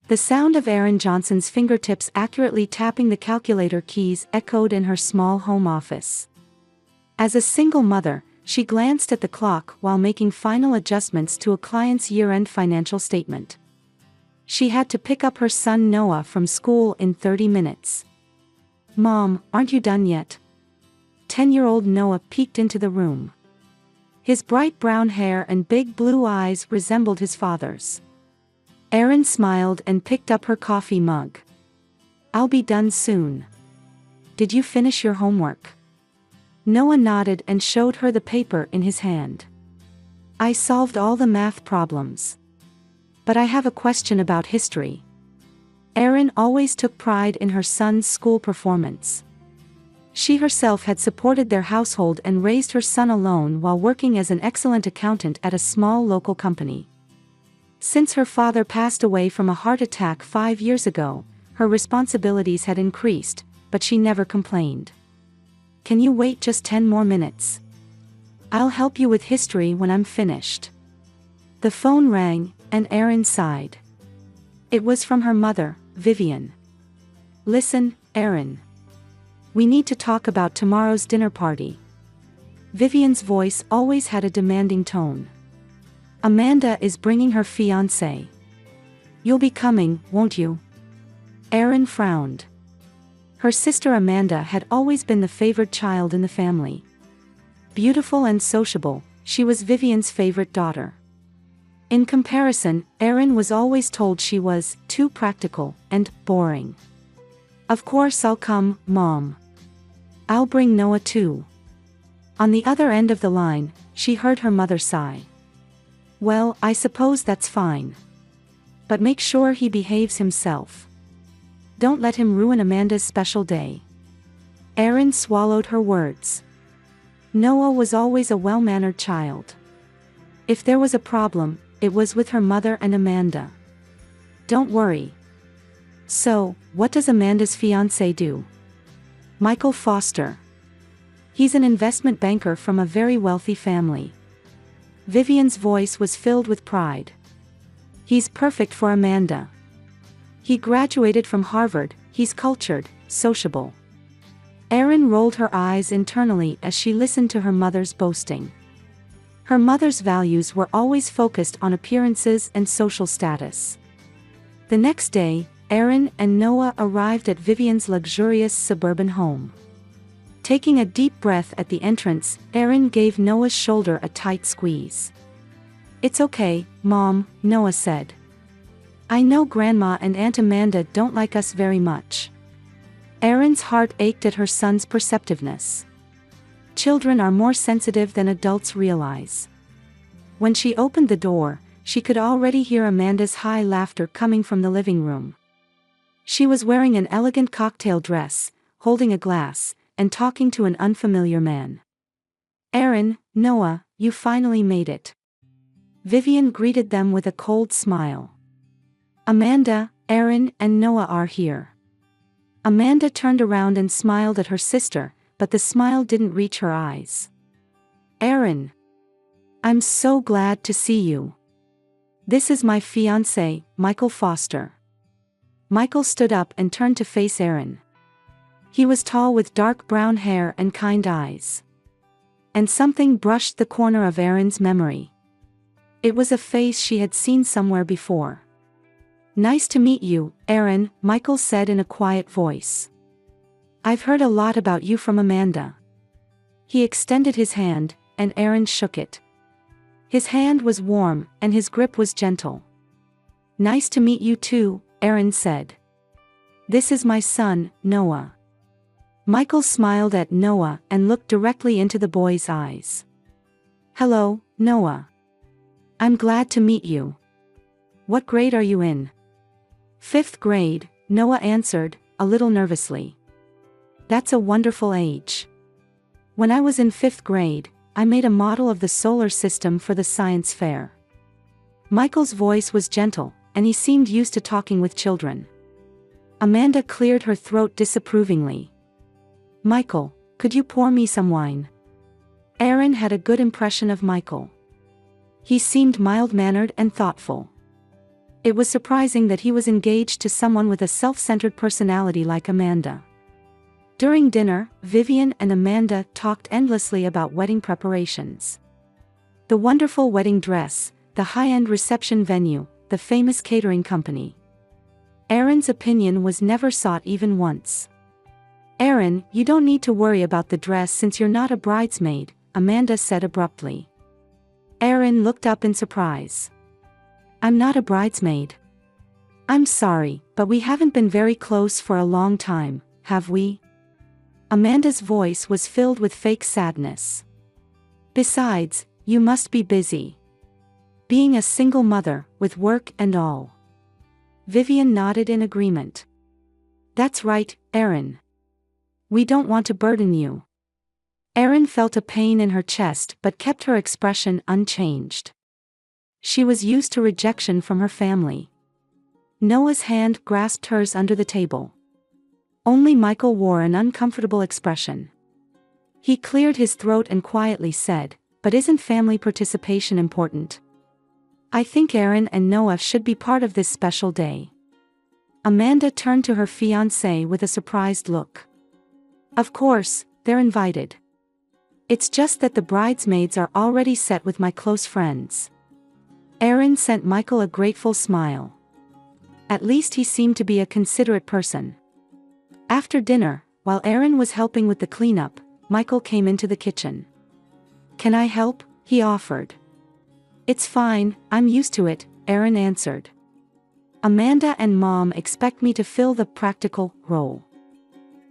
The sound of Aaron Johnson's fingertips accurately tapping the calculator keys echoed in her small home office. As a single mother, she glanced at the clock while making final adjustments to a client's year-end financial statement. She had to pick up her son Noah from school in 30 minutes. "Mom, aren't you done yet?" 10-year-old Noah peeked into the room. His bright brown hair and big blue eyes resembled his father's. Erin smiled and picked up her coffee mug. "I'll be done soon. Did you finish your homework?" Noah nodded and showed her the paper in his hand. "I solved all the math problems. But I have a question about history." Erin always took pride in her son's school performance. She herself had supported their household and raised her son alone while working as an excellent accountant at a small local company. Since her father passed away from a heart attack 5 years ago, her responsibilities had increased, but she never complained. "Can you wait just 10 more minutes? I'll help you with history when I'm finished." The phone rang, and Erin sighed. It was from her mother, Vivian. "Listen, Erin. We need to talk about tomorrow's dinner party." Vivian's voice always had a demanding tone. "Amanda is bringing her fiancé. You'll be coming, won't you?" Erin frowned. Her sister Amanda had always been the favored child in the family. Beautiful and sociable, she was Vivian's favorite daughter. In comparison, Erin was always told she was too practical and boring. "Of course I'll come, Mom. I'll bring Noah too." On the other end of the line, she heard her mother sigh. "Well, I suppose that's fine. But make sure he behaves himself. Don't let him ruin Amanda's special day." Erin swallowed her words. Noah was always a well-mannered child. If there was a problem, it was with her mother and Amanda. "Don't worry." "So, what does Amanda's fiancé do?" "Michael Foster. He's an investment banker from a very wealthy family." Vivian's voice was filled with pride. "He's perfect for Amanda. He graduated from Harvard, he's cultured, sociable." Erin rolled her eyes internally as she listened to her mother's boasting. Her mother's values were always focused on appearances and social status. The next day, Erin and Noah arrived at Vivian's luxurious suburban home. Taking a deep breath at the entrance, Erin gave Noah's shoulder a tight squeeze. "It's okay, Mom," Noah said. "I know Grandma and Aunt Amanda don't like us very much." Erin's heart ached at her son's perceptiveness. Children are more sensitive than adults realize. When she opened the door, she could already hear Amanda's high laughter coming from the living room. She was wearing an elegant cocktail dress, holding a glass, and talking to an unfamiliar man. "Erin, Noah, you finally made it." Vivian greeted them with a cold smile. "Amanda, Erin, and Noah are here." Amanda turned around and smiled at her sister, but the smile didn't reach her eyes. "Erin. I'm so glad to see you. This is my fiancé, Michael Foster." Michael stood up and turned to face Erin. He was tall with dark brown hair and kind eyes. And something brushed the corner of Erin's memory. It was a face she had seen somewhere before. "Nice to meet you, Erin," Michael said in a quiet voice. "I've heard a lot about you from Amanda." He extended his hand, and Erin shook it. His hand was warm, and his grip was gentle. "Nice to meet you too," Erin said. "This is my son, Noah." Michael smiled at Noah and looked directly into the boy's eyes. "Hello, Noah. I'm glad to meet you. What grade are you in?" "Fifth grade," Noah answered, a little nervously. "That's a wonderful age. When I was in 5th grade, I made a model of the solar system for the science fair." Michael's voice was gentle, and he seemed used to talking with children. Amanda cleared her throat disapprovingly. "Michael, could you pour me some wine?" Erin had a good impression of Michael. He seemed mild-mannered and thoughtful. It was surprising that he was engaged to someone with a self-centered personality like Amanda. During dinner, Vivian and Amanda talked endlessly about wedding preparations. The wonderful wedding dress, the high-end reception venue, the famous catering company. Erin's opinion was never sought even once. "Erin, you don't need to worry about the dress since you're not a bridesmaid," Amanda said abruptly. Erin looked up in surprise. "I'm not a bridesmaid. I'm sorry, but we haven't been very close for a long time, have we?" Amanda's voice was filled with fake sadness. "Besides, you must be busy. Being a single mother, with work and all." Vivian nodded in agreement. "That's right, Erin. We don't want to burden you." Erin felt a pain in her chest but kept her expression unchanged. She was used to rejection from her family. Noah's hand grasped hers under the table. Only Michael wore an uncomfortable expression. He cleared his throat and quietly said, "But isn't family participation important? I think Erin and Noah should be part of this special day." Amanda turned to her fiancé with a surprised look. "Of course, they're invited. It's just that the bridesmaids are already set with my close friends." Erin sent Michael a grateful smile. At least he seemed to be a considerate person. After dinner, while Erin was helping with the cleanup, Michael came into the kitchen. "Can I help?" he offered. "It's fine, I'm used to it," Erin answered. "Amanda and Mom expect me to fill the practical role."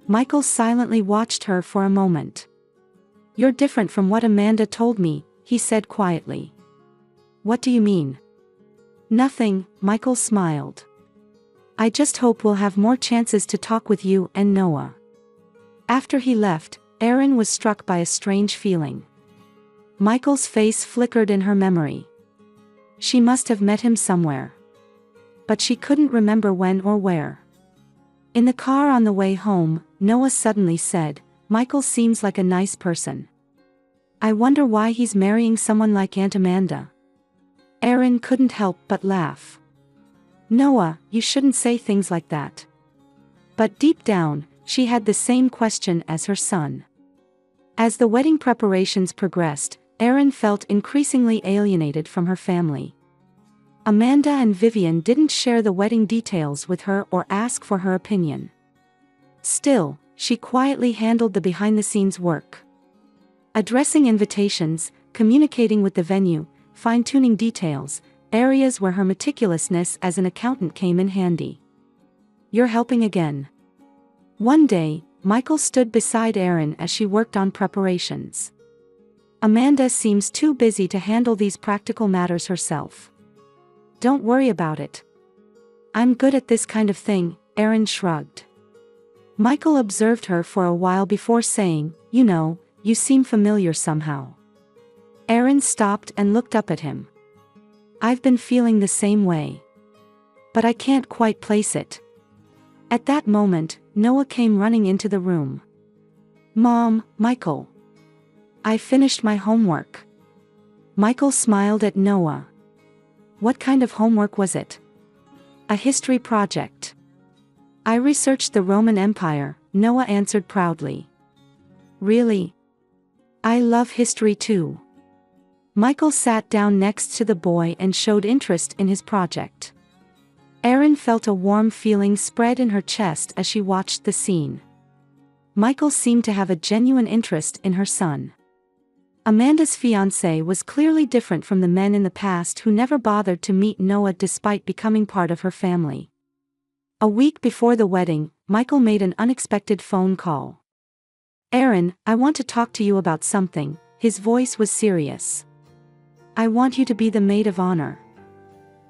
Michael silently watched her for a moment. "You're different from what Amanda told me," he said quietly. "What do you mean?" "Nothing," Michael smiled. "I just hope we'll have more chances to talk with you and Noah." After he left, Erin was struck by a strange feeling. Michael's face flickered in her memory. She must have met him somewhere. But she couldn't remember when or where. In the car on the way home, Noah suddenly said, "Michael seems like a nice person. I wonder why he's marrying someone like Aunt Amanda." Erin couldn't help but laugh. "Noah, you shouldn't say things like that." But deep down, she had the same question as her son. As the wedding preparations progressed, Erin felt increasingly alienated from her family. Amanda and Vivian didn't share the wedding details with her or ask for her opinion. Still, she quietly handled the behind-the-scenes work. Addressing invitations, communicating with the venue, fine-tuning details, areas where her meticulousness as an accountant came in handy. "You're helping again." One day, Michael stood beside Erin as she worked on preparations. "Amanda seems too busy to handle these practical matters herself." "Don't worry about it. I'm good at this kind of thing," Erin shrugged. Michael observed her for a while before saying, "You know, you seem familiar somehow." Erin stopped and looked up at him. "I've been feeling the same way. But I can't quite place it." At that moment, Noah came running into the room. "Mom, Michael. I finished my homework." Michael smiled at Noah. "What kind of homework was it?" "A history project. I researched the Roman Empire," Noah answered proudly. "Really? I love history too." Michael sat down next to the boy and showed interest in his project. Erin felt a warm feeling spread in her chest as she watched the scene. Michael seemed to have a genuine interest in her son. Amanda's fiancé was clearly different from the men in the past who never bothered to meet Noah despite becoming part of her family. A week before the wedding, Michael made an unexpected phone call. "Erin, I want to talk to you about something," his voice was serious. "I want you to be the maid of honor."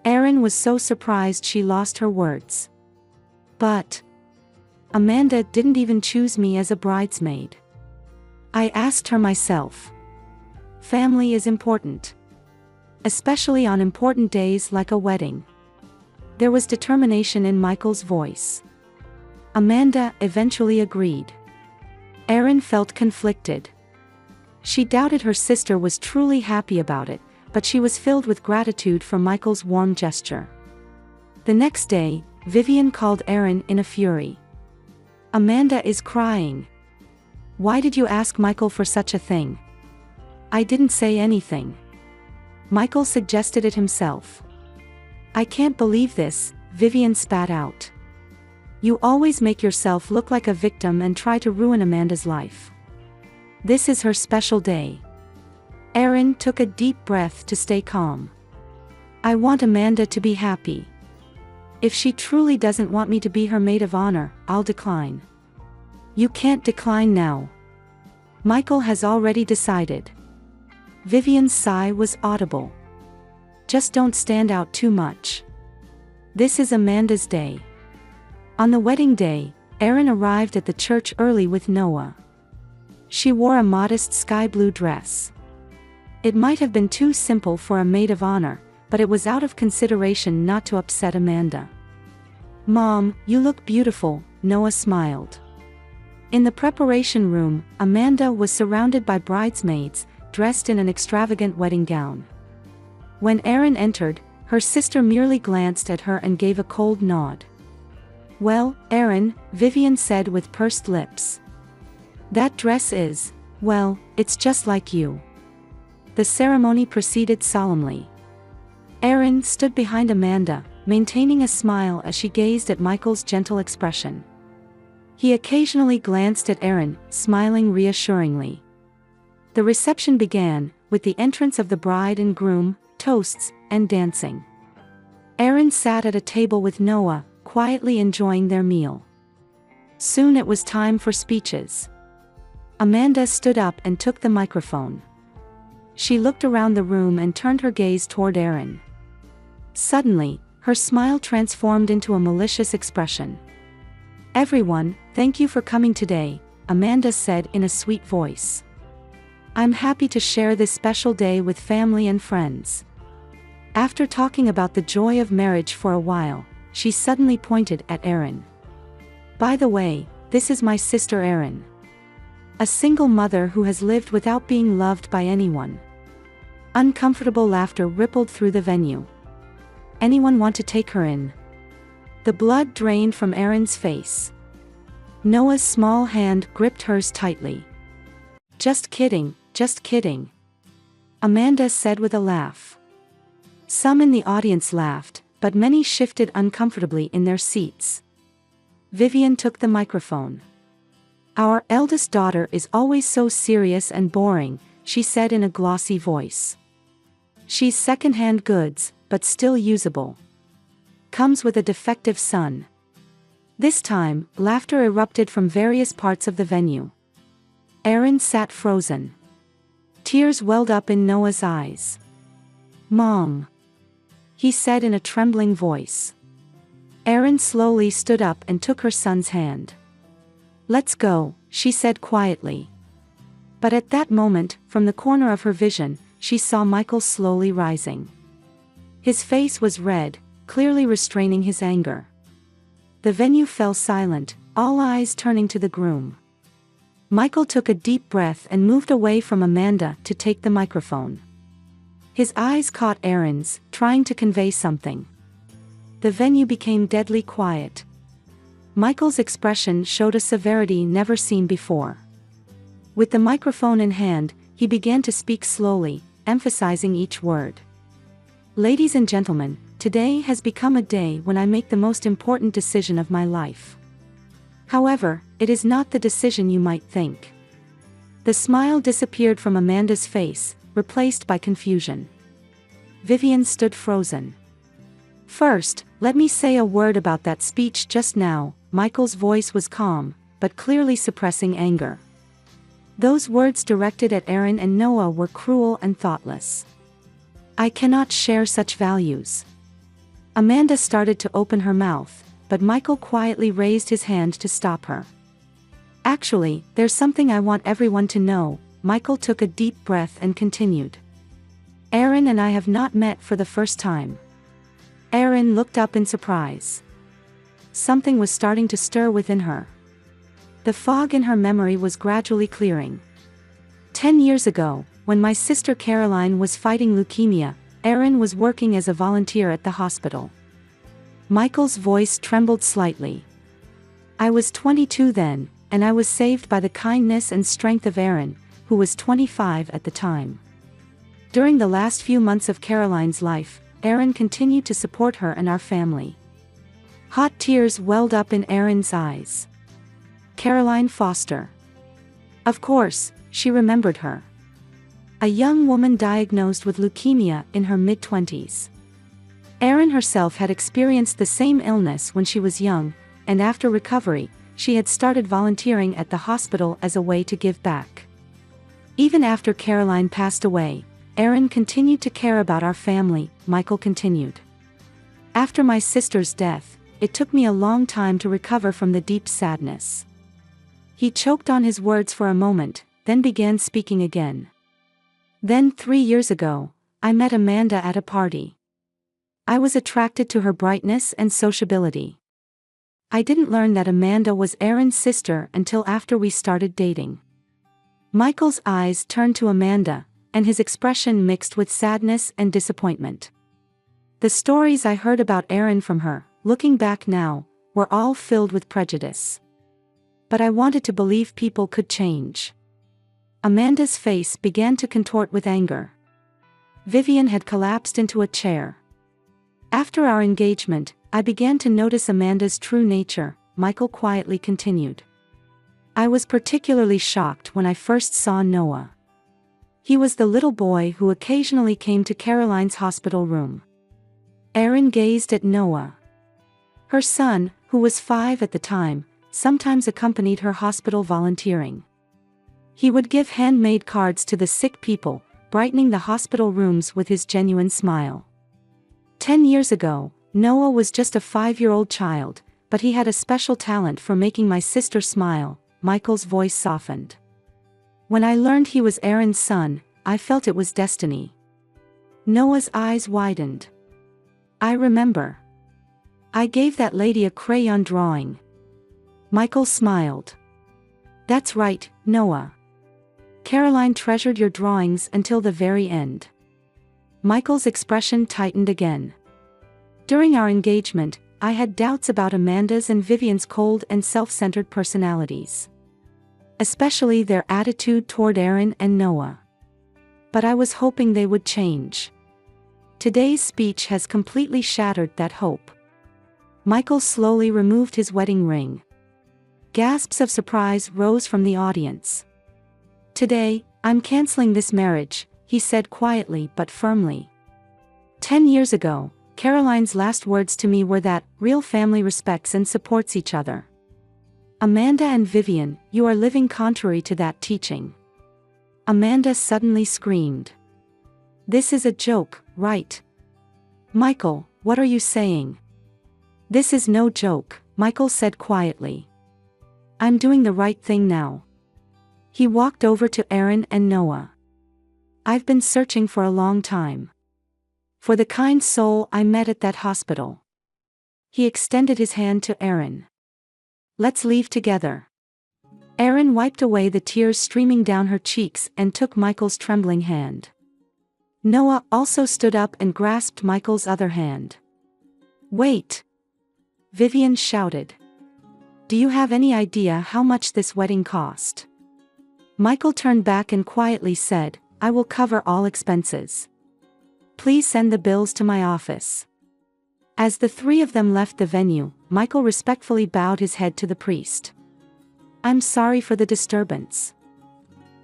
Erin was so surprised she lost her words. "But Amanda didn't even choose me as a bridesmaid. I asked her myself." Family is important. Especially on important days like a wedding. There was determination in Michael's voice. Amanda eventually agreed. Erin felt conflicted. She doubted her sister was truly happy about it, but she was filled with gratitude for Michael's warm gesture. The next day, Vivian called Erin in a fury. "Amanda is crying. Why did you ask Michael for such a thing?" "I didn't say anything. Michael suggested it himself." "I can't believe this," Vivian spat out. "You always make yourself look like a victim and try to ruin Amanda's life. This is her special day." Erin took a deep breath to stay calm. "I want Amanda to be happy. If she truly doesn't want me to be her maid of honor, I'll decline." "You can't decline now. Michael has already decided." Vivian's sigh was audible. "Just don't stand out too much. This is Amanda's day." On the wedding day, Erin arrived at the church early with Noah. She wore a modest sky blue dress. It might have been too simple for a maid of honor, but it was out of consideration not to upset Amanda. "Mom, you look beautiful," Noah smiled. In the preparation room, Amanda was surrounded by bridesmaids, dressed in an extravagant wedding gown. When Erin entered, her sister merely glanced at her and gave a cold nod. "Well, Erin," Vivian said with pursed lips. "That dress is, well, it's just like you." The ceremony proceeded solemnly. Erin stood behind Amanda, maintaining a smile as she gazed at Michael's gentle expression. He occasionally glanced at Erin, smiling reassuringly. The reception began, with the entrance of the bride and groom, toasts, and dancing. Erin sat at a table with Noah, quietly enjoying their meal. Soon it was time for speeches. Amanda stood up and took the microphone. She looked around the room and turned her gaze toward Erin. Suddenly, her smile transformed into a malicious expression. "Everyone, thank you for coming today," Amanda said in a sweet voice. "I'm happy to share this special day with family and friends." After talking about the joy of marriage for a while, she suddenly pointed at Erin. "By the way, this is my sister Erin. A single mother who has lived without being loved by anyone." Uncomfortable laughter rippled through the venue. "Anyone want to take her in?" The blood drained from Erin's face. Noah's small hand gripped hers tightly. "Just kidding, just kidding," Amanda said with a laugh. Some in the audience laughed, but many shifted uncomfortably in their seats. Vivian took the microphone. "Our eldest daughter is always so serious and boring," she said in a glossy voice. "She's second-hand goods, but still usable. Comes with a defective son." This time, laughter erupted from various parts of the venue. Erin sat frozen. Tears welled up in Noah's eyes. "Mom," he said in a trembling voice. Erin slowly stood up and took her son's hand. "Let's go," she said quietly. But at that moment, from the corner of her vision, she saw Michael slowly rising. His face was red, clearly restraining his anger. The venue fell silent, all eyes turning to the groom. Michael took a deep breath and moved away from Amanda to take the microphone. His eyes caught Erin's, trying to convey something. The venue became deadly quiet. Michael's expression showed a severity never seen before. With the microphone in hand, he began to speak slowly, emphasizing each word. "Ladies and gentlemen, today has become a day when I make the most important decision of my life. However, it is not the decision you might think." The smile disappeared from Amanda's face, replaced by confusion. Vivian stood frozen. "First, let me say a word about that speech just now." Michael's voice was calm, but clearly suppressing anger. "Those words directed at Erin and Noah were cruel and thoughtless. I cannot share such values." Amanda started to open her mouth, but Michael quietly raised his hand to stop her. "Actually, there's something I want everyone to know." Michael took a deep breath and continued. "Erin and I have not met for the first time." Erin looked up in surprise. Something was starting to stir within her. The fog in her memory was gradually clearing. 10 years ago, when my sister Caroline was fighting leukemia, Erin was working as a volunteer at the hospital. Michael's voice trembled slightly. I was 22 then, and I was saved by the kindness and strength of Aaron, who was 25 at the time. During the last few months of Caroline's life, Aaron continued to support her and our family. Hot tears welled up in Aaron's eyes. Caroline Foster. Of course, she remembered her. A young woman diagnosed with leukemia in her mid-20s. Aaron herself had experienced the same illness when she was young, and after recovery, she had started volunteering at the hospital as a way to give back. Even after Caroline passed away, Aaron continued to care about our family, Michael continued. After my sister's death, it took me a long time to recover from the deep sadness. He choked on his words for a moment, then began speaking again. Then 3 years ago, I met Amanda at a party. I was attracted to her brightness and sociability. I didn't learn that Amanda was Aaron's sister until after we started dating. Michael's eyes turned to Amanda, and his expression mixed with sadness and disappointment. The stories I heard about Aaron from her, looking back now, were all filled with prejudice. But I wanted to believe people could change. Amanda's face began to contort with anger. Vivian had collapsed into a chair. After our engagement, I began to notice Amanda's true nature, Michael quietly continued. I was particularly shocked when I first saw Noah. He was the little boy who occasionally came to Caroline's hospital room. Aaron gazed at Noah. Her son, who was 5 at the time, sometimes accompanied her hospital volunteering. He would give handmade cards to the sick people, brightening the hospital rooms with his genuine smile. 10 years ago, Noah was just a 5-year-old child, but he had a special talent for making my sister smile. Michael's voice softened. When I learned he was Aaron's son, I felt it was destiny. Noah's eyes widened. I remember. I gave that lady a crayon drawing. Michael smiled. That's right, Noah. Caroline treasured your drawings until the very end. Michael's expression tightened again. During our engagement, I had doubts about Amanda's and Vivian's cold and self-centered personalities. Especially their attitude toward Aaron and Noah. But I was hoping they would change. Today's speech has completely shattered that hope. Michael slowly removed his wedding ring. Gasps of surprise rose from the audience. Today, I'm canceling this marriage, he said quietly but firmly. 10 years ago, Caroline's last words to me were that real family respects and supports each other. Amanda and Vivian, you are living contrary to that teaching. Amanda suddenly screamed. This is a joke, right? Michael, what are you saying? This is no joke, Michael said quietly. I'm doing the right thing now. He walked over to Aaron and Noah. I've been searching for a long time. For the kind soul I met at that hospital. He extended his hand to Aaron. Let's leave together. Aaron wiped away the tears streaming down her cheeks and took Michael's trembling hand. Noah also stood up and grasped Michael's other hand. Wait! Vivian shouted. Do you have any idea how much this wedding cost? Michael turned back and quietly said, I will cover all expenses. Please send the bills to my office. As the 3 of them left the venue, Michael respectfully bowed his head to the priest. I'm sorry for the disturbance.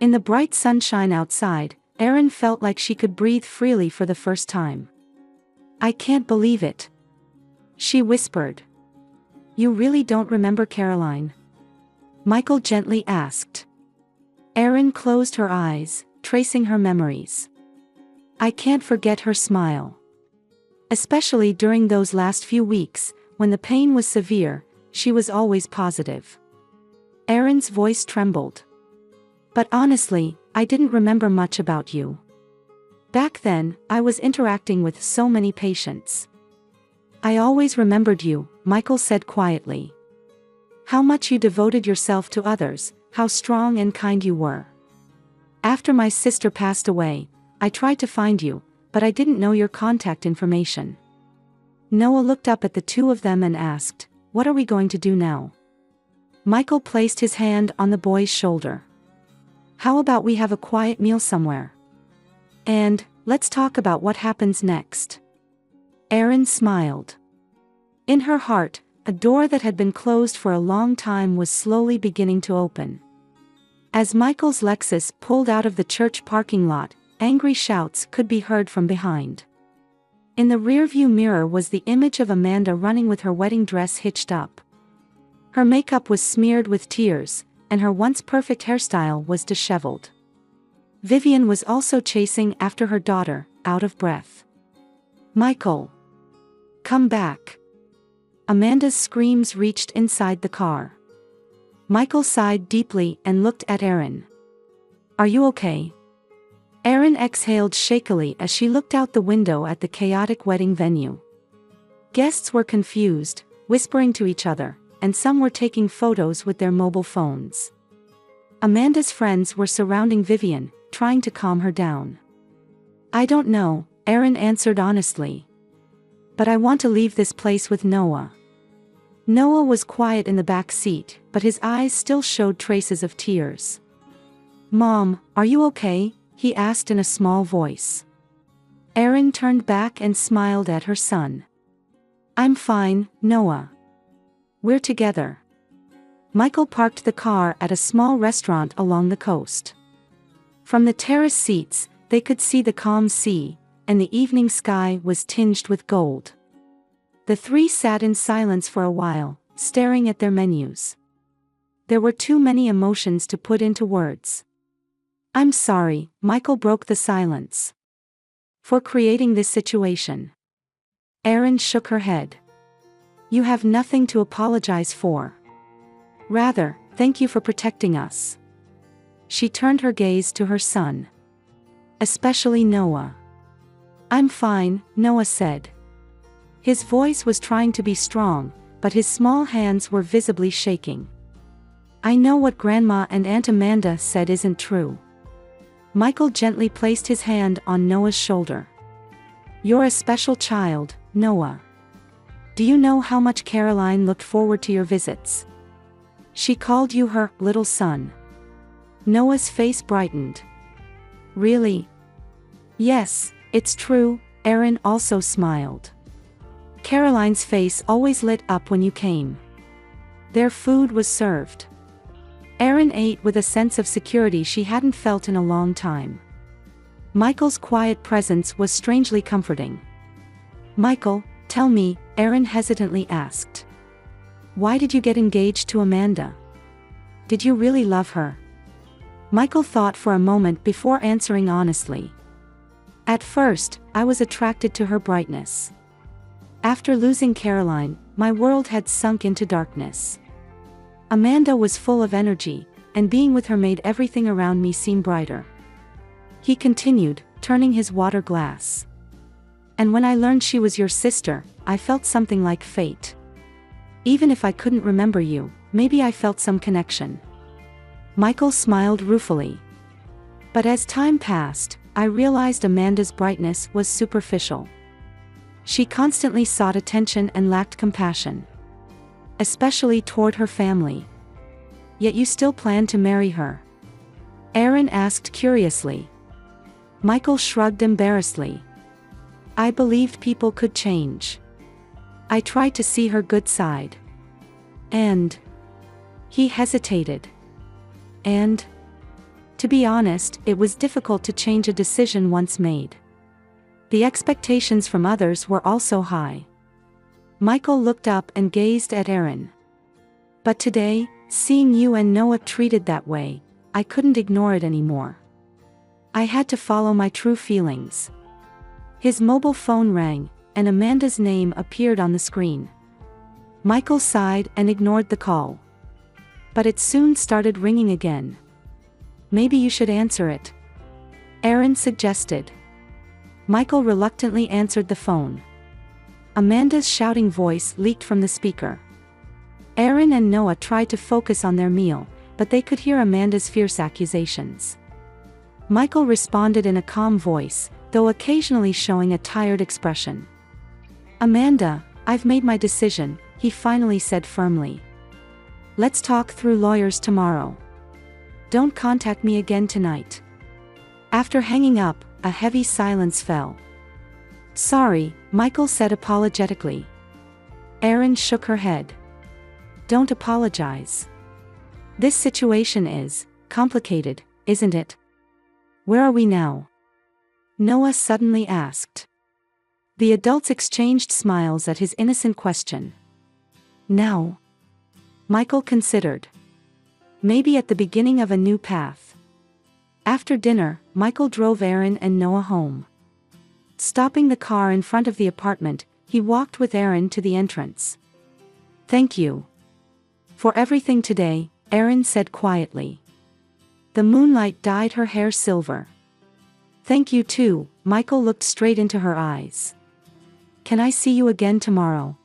In the bright sunshine outside, Aaron felt like she could breathe freely for the first time. I can't believe it. She whispered. You really don't remember Caroline? Michael gently asked. Aaron closed her eyes, tracing her memories. I can't forget her smile. Especially during those last few weeks, when the pain was severe, she was always positive. Aaron's voice trembled. But honestly, I didn't remember much about you. Back then, I was interacting with so many patients. I always remembered you, Michael said quietly. How much you devoted yourself to others, how strong and kind you were. After my sister passed away, I tried to find you, but I didn't know your contact information. Noah looked up at the two of them and asked, "What are we going to do now?" Michael placed his hand on the boy's shoulder. "How about we have a quiet meal somewhere? And, let's talk about what happens next." Erin smiled. In her heart, a door that had been closed for a long time was slowly beginning to open. As Michael's Lexus pulled out of the church parking lot, angry shouts could be heard from behind. In the rearview mirror was the image of Amanda running with her wedding dress hitched up. Her makeup was smeared with tears, and her once perfect hairstyle was disheveled. Vivian was also chasing after her daughter, out of breath. "Michael! Come back!" Amanda's screams reached inside the car. Michael sighed deeply and looked at Erin. "Are you okay?" Erin exhaled shakily as she looked out the window at the chaotic wedding venue. Guests were confused, whispering to each other, and some were taking photos with their mobile phones. Amanda's friends were surrounding Vivian, trying to calm her down. "I don't know," Erin answered honestly. "But I want to leave this place with Noah." Noah was quiet in the back seat, but his eyes still showed traces of tears. "Mom, are you okay?" he asked in a small voice. Erin turned back and smiled at her son. "I'm fine, Noah. We're together." Michael parked the car at a small restaurant along the coast. From the terrace seats, they could see the calm sea, and the evening sky was tinged with gold. The three sat in silence for a while, staring at their menus. There were too many emotions to put into words. "I'm sorry," Michael broke the silence, "for creating this situation." Erin shook her head. "You have nothing to apologize for. Rather, thank you for protecting us." She turned her gaze to her son. "Especially Noah." "I'm fine," Noah said. His voice was trying to be strong, but his small hands were visibly shaking. "I know what Grandma and Aunt Amanda said isn't true." Michael gently placed his hand on Noah's shoulder. "You're a special child, Noah. Do you know how much Caroline looked forward to your visits? She called you her little son." Noah's face brightened. "Really?" "Yes, it's true," Erin also smiled. "Caroline's face always lit up when you came." Their food was served. Erin ate with a sense of security she hadn't felt in a long time. Michael's quiet presence was strangely comforting. "Michael, tell me," Erin hesitantly asked. "Why did you get engaged to Amanda? Did you really love her?" Michael thought for a moment before answering honestly. "At first, I was attracted to her brightness. After losing Caroline, my world had sunk into darkness. Amanda was full of energy, and being with her made everything around me seem brighter." He continued, turning his water glass. "And when I learned she was your sister, I felt something like fate. Even if I couldn't remember you, maybe I felt some connection." Michael smiled ruefully. "But as time passed, I realized Amanda's brightness was superficial. She constantly sought attention and lacked compassion, especially toward her family." "Yet you still plan to marry her?" Erin asked curiously. Michael shrugged embarrassedly. "I believed people could change. I tried to see her good side. And..." He hesitated. "And..." To be honest, it was difficult to change a decision once made. The expectations from others were also high. Michael looked up and gazed at Erin. "But today, seeing you and Noah treated that way, I couldn't ignore it anymore. I had to follow my true feelings." His mobile phone rang, and Amanda's name appeared on the screen. Michael sighed and ignored the call. But it soon started ringing again. "Maybe you should answer it," Erin suggested. Michael reluctantly answered the phone. Amanda's shouting voice leaked from the speaker. Erin and Noah tried to focus on their meal, but they could hear Amanda's fierce accusations. Michael responded in a calm voice, though occasionally showing a tired expression. Amanda, I've made my decision, he finally said firmly. Let's talk through lawyers tomorrow. Don't contact me again tonight. After hanging up, a heavy silence fell. Sorry, Michael said apologetically. Erin shook her head. Don't apologize. This situation is complicated, isn't it? Where are we now? Noah suddenly asked. The adults exchanged smiles at his innocent question. Now? Michael considered. Maybe at the beginning of a new path. After dinner, Michael drove Erin and Noah home. Stopping the car in front of the apartment, he walked with Erin to the entrance. Thank you for everything today, Erin said quietly. The moonlight dyed her hair silver. Thank you too, Michael looked straight into her eyes. Can I see you again tomorrow?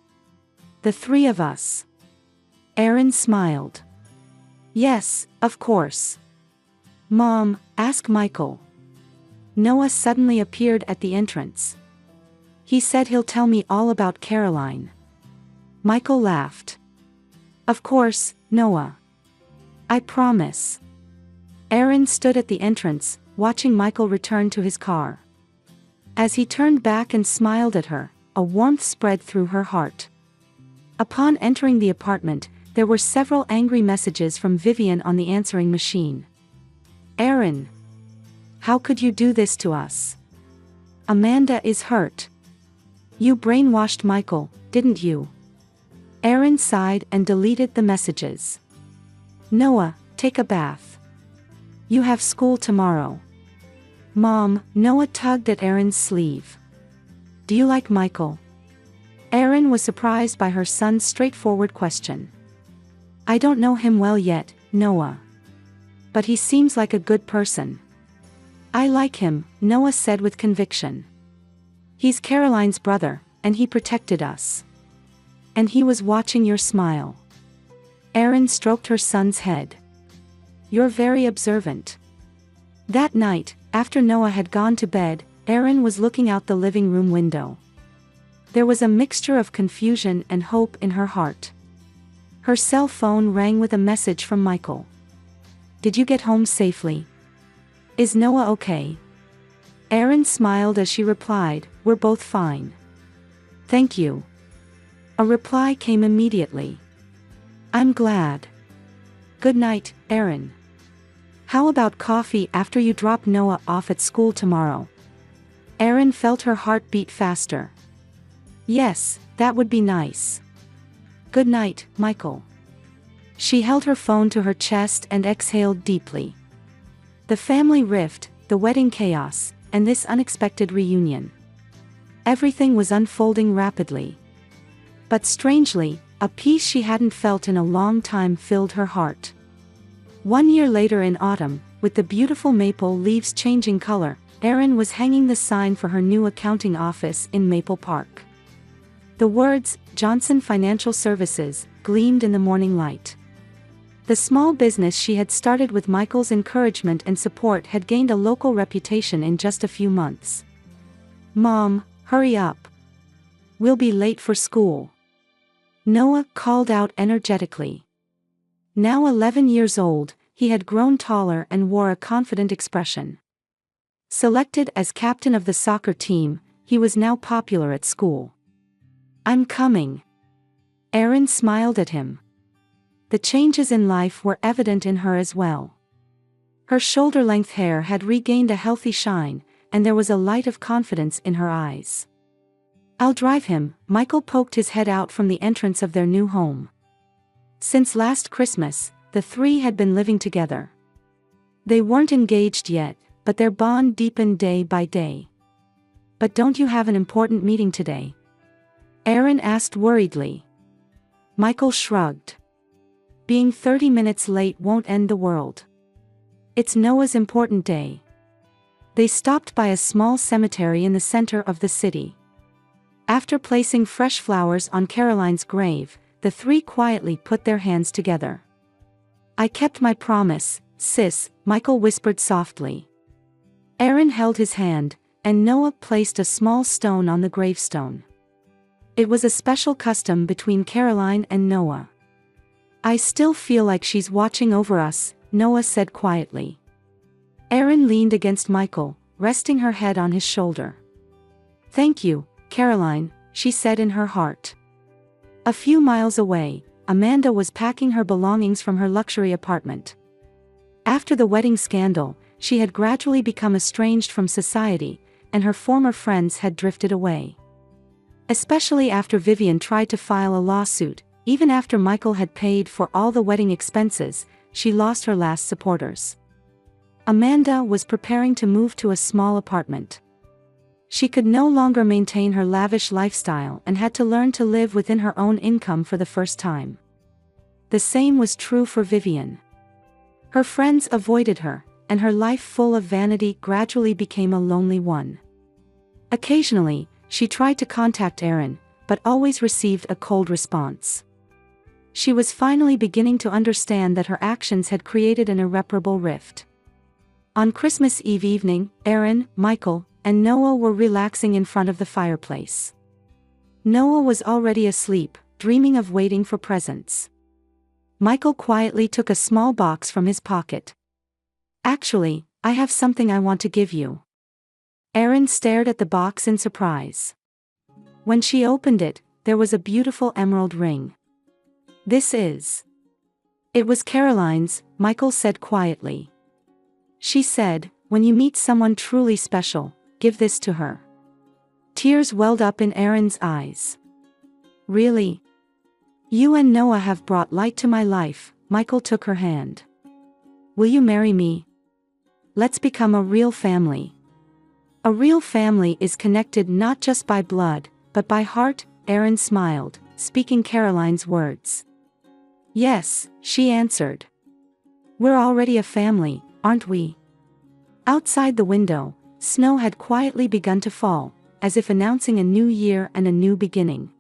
The three of us. Erin smiled. Yes, of course. Mom, ask Michael. Noah suddenly appeared at the entrance. He said he'll tell me all about Caroline. Michael laughed. Of course, Noah. I promise. Erin stood at the entrance, watching Michael return to his car. As he turned back and smiled at her, a warmth spread through her heart. Upon entering the apartment, there were several angry messages from Vivian on the answering machine. Erin. How could you do this to us? Amanda is hurt. You brainwashed Michael, didn't you? Erin sighed and deleted the messages. Noah, take a bath. You have school tomorrow. Mom, Noah tugged at Erin's sleeve. Do you like Michael? Erin was surprised by her son's straightforward question. I don't know him well yet, Noah. But he seems like a good person. I like him, Noah said with conviction. He's Caroline's brother, and he protected us. And he was watching your smile. Erin stroked her son's head. You're very observant. That night, after Noah had gone to bed, Erin was looking out the living room window. There was a mixture of confusion and hope in her heart. Her cell phone rang with a message from Michael. Did you get home safely? Is Noah okay? Erin smiled as she replied, We're both fine. Thank you. A reply came immediately. I'm glad. Good night, Erin. How about coffee after you drop Noah off at school tomorrow? Erin felt her heart beat faster. Yes, that would be nice. Good night, Michael. She held her phone to her chest and exhaled deeply. The family rift, the wedding chaos, and this unexpected reunion. Everything was unfolding rapidly. But strangely, a peace she hadn't felt in a long time filled her heart. 1 year later in autumn, with the beautiful maple leaves changing color, Erin was hanging the sign for her new accounting office in Maple Park. The words, Johnson Financial Services, gleamed in the morning light. The small business she had started with Michael's encouragement and support had gained a local reputation in just a few months. Mom, hurry up. We'll be late for school. Noah called out energetically. Now 11 years old, he had grown taller and wore a confident expression. Selected as captain of the soccer team, he was now popular at school. I'm coming. Erin smiled at him. The changes in life were evident in her as well. Her shoulder-length hair had regained a healthy shine, and there was a light of confidence in her eyes. I'll drive him, Michael poked his head out from the entrance of their new home. Since last Christmas, the three had been living together. They weren't engaged yet, but their bond deepened day by day. But don't you have an important meeting today? Erin asked worriedly. Michael shrugged. Being 30 minutes late won't end the world. It's Noah's important day. They stopped by a small cemetery in the center of the city. After placing fresh flowers on Caroline's grave, the three quietly put their hands together. I kept my promise, sis, Michael whispered softly. Erin held his hand, and Noah placed a small stone on the gravestone. It was a special custom between Caroline and Noah. "I still feel like she's watching over us," Noah said quietly. Erin leaned against Michael, resting her head on his shoulder. "Thank you, Caroline," she said in her heart. A few miles away, Amanda was packing her belongings from her luxury apartment. After the wedding scandal, she had gradually become estranged from society, and her former friends had drifted away. Especially after Vivian tried to file a lawsuit, even after Michael had paid for all the wedding expenses, she lost her last supporters. Amanda was preparing to move to a small apartment. She could no longer maintain her lavish lifestyle and had to learn to live within her own income for the first time. The same was true for Vivian. Her friends avoided her, and her life full of vanity gradually became a lonely one. Occasionally, she tried to contact Erin, but always received a cold response. She was finally beginning to understand that her actions had created an irreparable rift. On Christmas Eve evening, Erin, Michael, and Noah were relaxing in front of the fireplace. Noah was already asleep, dreaming of waiting for presents. Michael quietly took a small box from his pocket. "Actually, I have something I want to give you." Erin stared at the box in surprise. When she opened it, there was a beautiful emerald ring. "This is..." "It was Caroline's," Michael said quietly. "She said, when you meet someone truly special, give this to her." Tears welled up in Erin's eyes. "Really? You and Noah have brought light to my life." Michael took her hand. "Will you marry me? Let's become a real family." "A real family is connected not just by blood, but by heart," Erin smiled, speaking Caroline's words. "Yes," she answered. "We're already a family, aren't we?" Outside the window, snow had quietly begun to fall, as if announcing a new year and a new beginning.